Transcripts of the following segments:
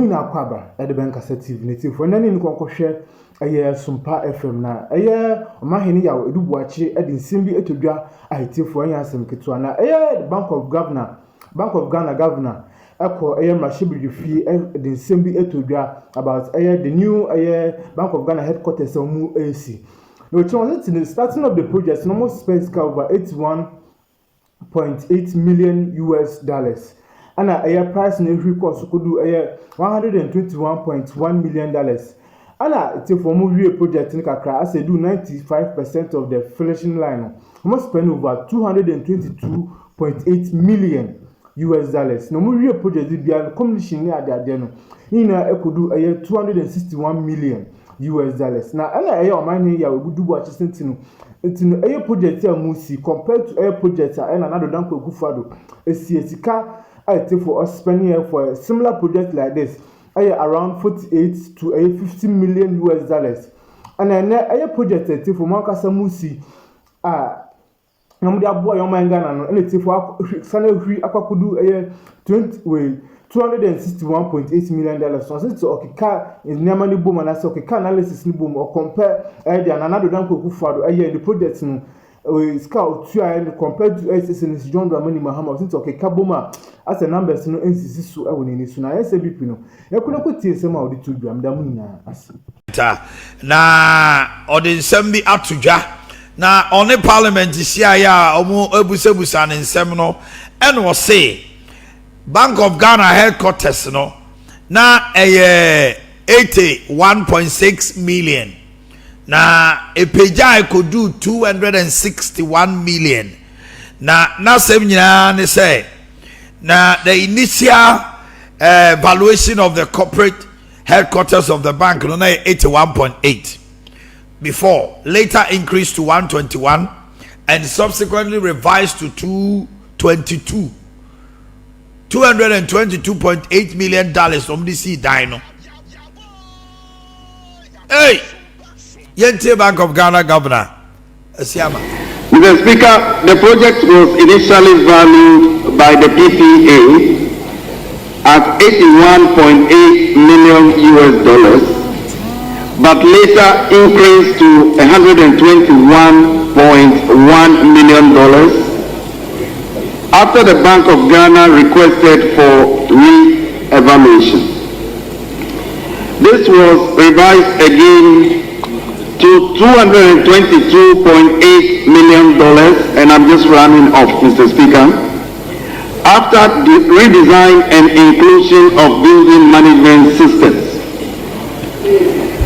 na akwaba e de benkasa TV native for nani nko hwehwe eye Sumpa FM na eye omahene yawo edubuachi e de nsimbi etodwa ahitifo anya asem ketua na eye Bank of Ghana governor eko eye mashibiri fi de nsimbi etodwa about eye the new eye Bank of Ghana headquarters omu AC. No chance in the starting of the project no more spends over 81.8 million US dollars. And a price in every cost could do $121.1 million. And it's a formal real project in Kakra as they do 95% of the finishing line. Almost spend over 222.8 million US dollars. No more real project will be a combination near the Adeno. In a could do 261 million US dollars. Now, I am money ya would do what you sent to it's in a project here, Musi, compared to a project and another Danko Gufado. A CSK. I take for us spending here for a similar project like this, around 48 to 50 million US dollars. And then a project I take for Marcus Musi, Namudia boy on my Ghana, and it's for Sanary Aquakudu a 261.8 million dollars. So it's okay, car is Namani boom and I say okay, car analysis boom or compare another Danko Gufado a year in the project. Scout compared to SSNS John Dramani Mahama since okay Kaboma as a number no NCC so awoni so na SBP no e kuna ko tie sema odi to dwam da munina as na odi nsem bi atodwa na on parliament sia ya omo ebusebusa ne nsem no and wo say Bank of Ghana headquarters no na 81.6 million. Na epeja could do 261 million. Na same nyina say na the initial valuation of the corporate headquarters of the bank no na 81.8 before later increased to 121 and subsequently revised to 222.8 million dollars from this dino. Hey, Yente Bank of Ghana Governor Asiama. Mr. Speaker, the project was initially valued by the PPA at 81.8 million US dollars, but later increased to 121.1 million dollars after the Bank of Ghana requested for re-evaluation. This was revised again to $222.8 million, and I'm just running off, Mr. Speaker, after the redesign and inclusion of building management systems.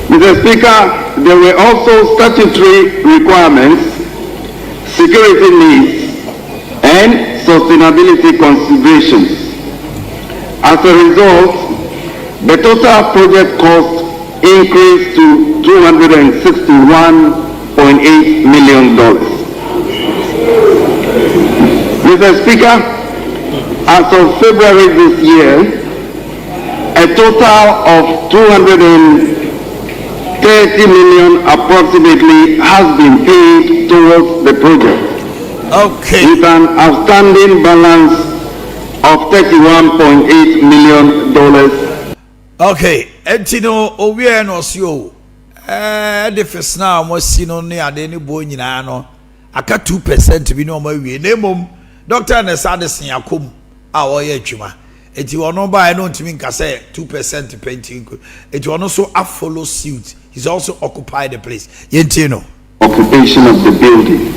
Mr. Speaker, there were also statutory requirements, security needs, and sustainability considerations. As a result, the total project cost increased to $261.8 million. Mr. Speaker, as of February this year, a total of $230 million approximately has been paid towards the project. Okay. With an outstanding balance of $31.8 million. Okay, Etino Owie no sio. The first now mo sino ne ade ne bo nyina no. Aka 2% bi no mo wie. Na mom Dr. Nesadesen yakom a oye adwuma. Eti ono ba no ntimi nka say 2% painting. Eti ono so a follow suit. He's also occupied the place. Yentino. Occupation of the building.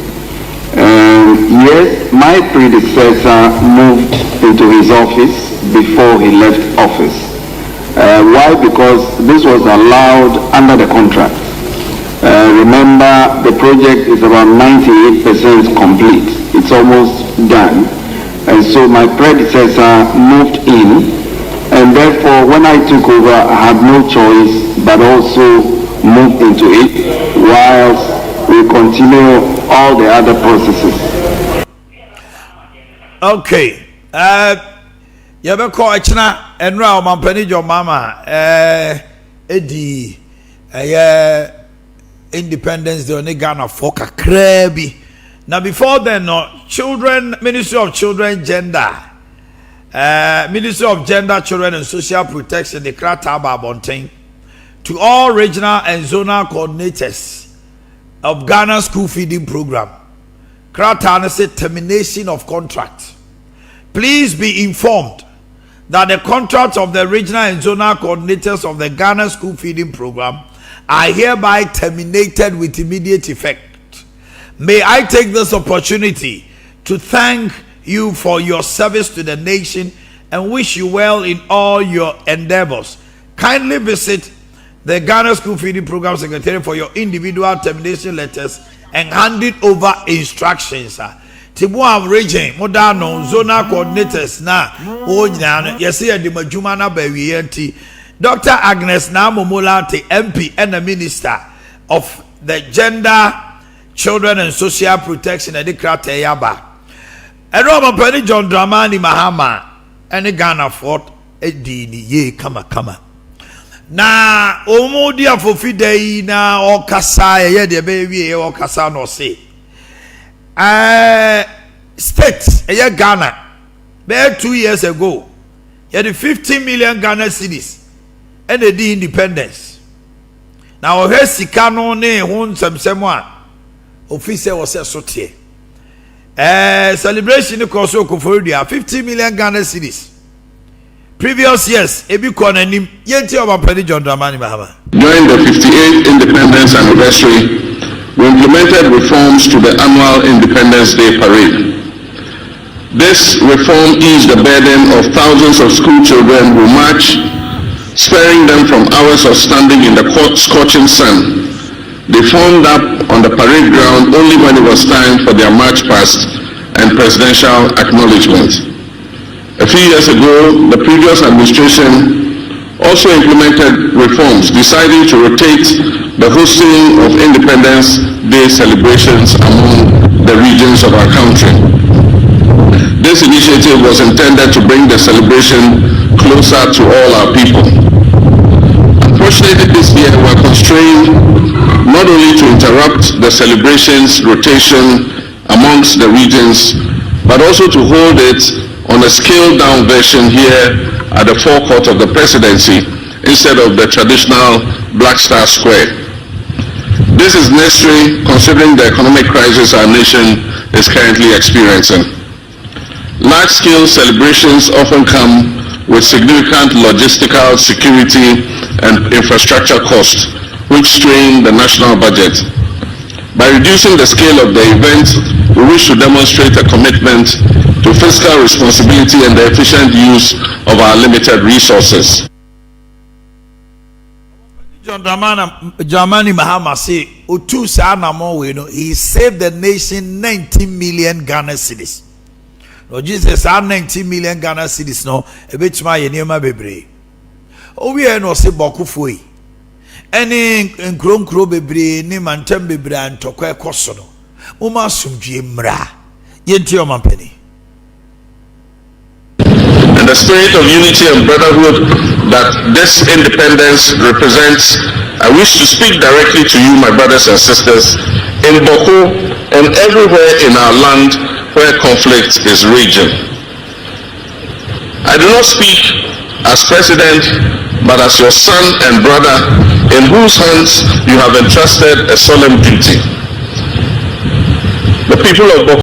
Yes, my predecessor moved into his office before he left office. Why? Because this was allowed under the contract. Remember, the project is about 98% complete. It's almost done. And so my predecessor moved in, and therefore when I took over, I had no choice but also move into it whilst we continue all the other processes. Okay. You be call China and now Mampani your mama Eddie Independence Day on Ghana for Krabi. Now before then, no children, Ministry of Children, Gender Ministry of Gender, Children and Social Protection, the Krataba Bontain, to all regional and zonal coordinators of Ghana School Feeding Program. Kratana said termination of contract. Please be informed that the contracts of the regional and zonal coordinators of the Ghana School Feeding Program are hereby terminated with immediate effect. May I take this opportunity to thank you for your service to the nation and wish you well in all your endeavors. Kindly visit the Ghana School Feeding Program Secretary for your individual termination letters and hand it over instructions. Tibuam region, modano, zonal coordinators na ojina yesi ya dimajuma na bewiyenti. Dr. Agnes Namomolate, MP and the Minister of the Gender, Children and Social Protection and the Krate Yaba. And Robert Penny John Dramani Mahama and the Ghana Fort Edini ye kama. Na omodia for fidei na o kasa ye de baby o kasa no say. States Ghana there 2 years ago. You had 15 million Ghana cedis and the independence. Now here sikano ne hun semsemwa officer was a sotie. Celebration koso kofodia 50 million Ghana cedis. Previous years, ebi konanim yenti obapani John Dramani Mahama. During the 58th independence anniversary, we implemented reforms to the annual Independence Day parade. This reform eased the burden of thousands of school children who march, sparing them from hours of standing in the scorching sun. They formed up on the parade ground only when it was time for their march past and presidential acknowledgement. A few years ago, the previous administration also implemented reforms, deciding to rotate the hosting of Independence Day celebrations among the regions of our country. This initiative was intended to bring the celebration closer to all our people. Unfortunately, this year we are constrained not only to interrupt the celebrations rotation amongst the regions, but also to hold it on a scaled-down version here at the forecourt of the presidency instead of the traditional Black Star Square. This is necessary considering the economic crisis our nation is currently experiencing. Large-scale celebrations often come with significant logistical, security, and infrastructure costs, which strain the national budget. By reducing the scale of the event, we wish to demonstrate a commitment to fiscal responsibility and the efficient use of our limited resources. John Dramani Mahama say, "Otu sa na mo we no, he saved the nation 90 million Ghana cedis." No, Jesus had 90 million Ghana cedis no, e betima ye niema bebre. O we no se boku foi. Eni nkronkro bebre ni mantem bebre antokwa ekoso no. Mo ma sumdue mra. Yenti o mampani. And the spirit of unity and brotherhood that this independence represents, I wish to speak directly to you, my brothers and sisters, in Boko and everywhere in our land where conflict is raging. I do not speak as president, but as your son and brother, in whose hands you have entrusted a solemn duty. The people of Boko